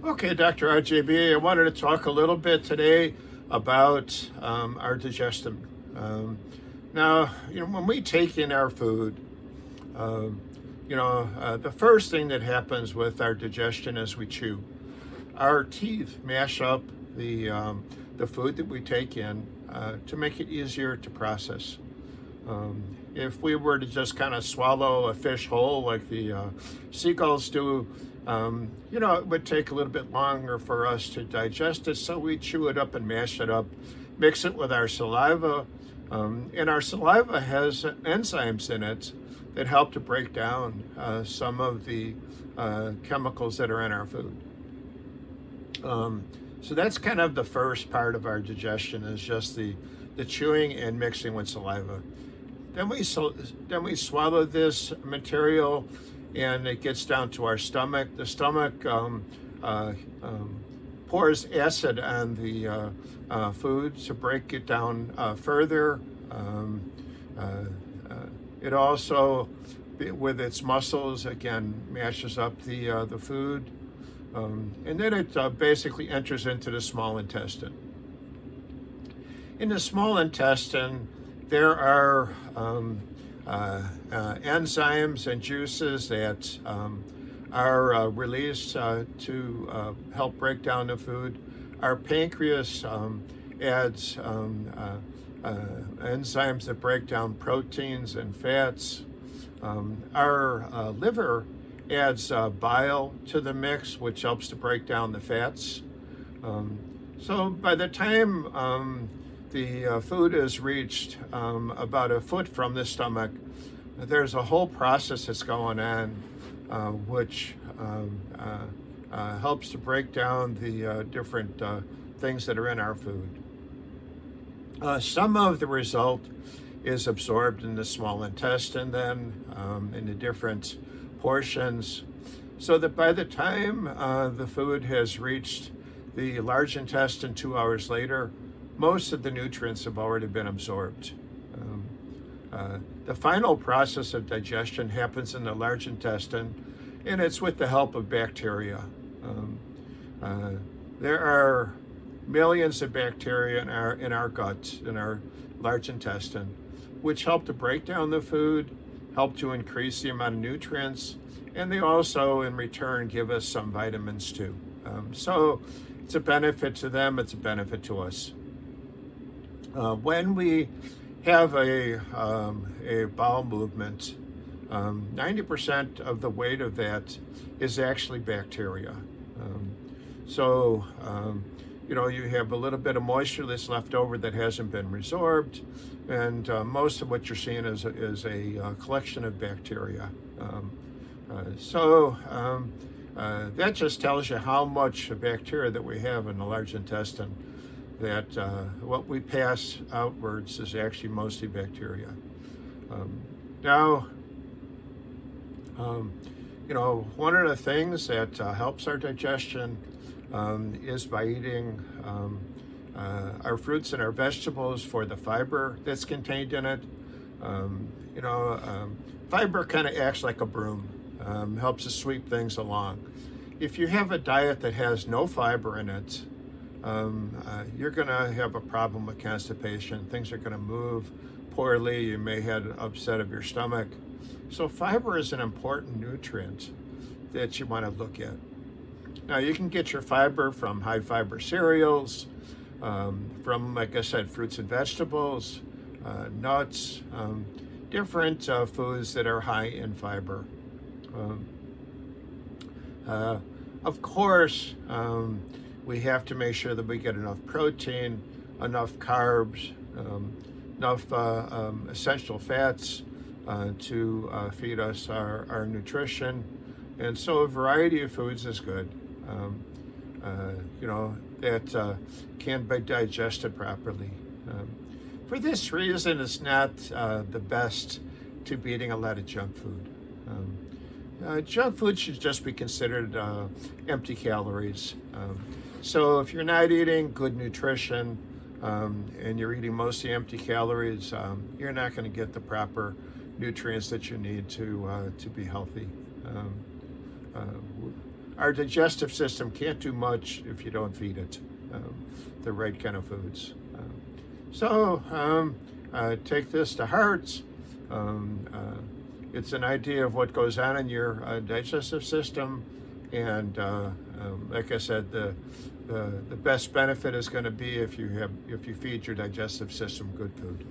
Okay, doctorarjaybe, I wanted to talk a little bit today about our digestion. Now, when we take in our food, um, the first thing that happens with our digestion is we chew. Our teeth mash up the food that we take in to make it easier to process. If we were to just kind of swallow a fish whole like the seagulls do, it would take a little bit longer for us to digest it. So we chew it up and mash it up, mix it with our saliva. And our saliva has enzymes in it that help to break down some of the chemicals that are in our food. So that's kind of the first part of our digestion, is just the chewing and mixing with saliva. Then we swallow this material, and it gets down to our stomach. The stomach pours acid on the food to break it down further. It also, with its muscles, again mashes up the food, and then it basically enters into the small intestine. In the small intestine, there are enzymes and juices that are released to help break down the food. Our pancreas adds enzymes that break down proteins and fats. Our liver adds bile to the mix, which helps to break down the fats. So by the time the food is reached about a foot from the stomach, there's a whole process that's going on, which helps to break down the different things that are in our food. Some of the result is absorbed in the small intestine then, in the different portions, so that by the time the food has reached the large intestine 2 hours later, most of the nutrients have already been absorbed. The final process of digestion happens in the large intestine, and it's with the help of bacteria. There are millions of bacteria in our gut, in our large intestine, which help to break down the food, help to increase the amount of nutrients, and they also, in return, give us some vitamins too. So it's a benefit to them, it's a benefit to us. When we have a bowel movement, 90% of the weight of that is actually bacteria. You have a little bit of moisture that's left over that hasn't been resorbed, and most of what you're seeing is a collection of bacteria. That just tells you how much bacteria that we have in the large intestine, that what we pass outwards is actually mostly bacteria. One of the things that helps our digestion is by eating our fruits and our vegetables for the fiber that's contained in it. Fiber kind of acts like a broom, helps us sweep things along. If you have a diet that has no fiber in it, you're going to have a problem with constipation. Things are going to move poorly. You may have an upset of your stomach. So fiber is an important nutrient that you want to look at. Now, you can get your fiber from high fiber cereals, from, like I said, fruits and vegetables, nuts, different foods that are high in fiber. Of course, we have to make sure that we get enough protein, enough carbs, enough essential fats to feed us our nutrition. And so a variety of foods is good, that can be digested properly. For this reason, it's not the best to be eating a lot of junk food. Junk food should just be considered empty calories. So if you're not eating good nutrition and you're eating mostly empty calories, you're not going to get the proper nutrients that you need to be healthy. our digestive system can't do much if you don't feed it the right kind of foods. So take this to heart. It's an idea of what goes on in your digestive system, and like I said, the best benefit is going to be if you feed your digestive system good food.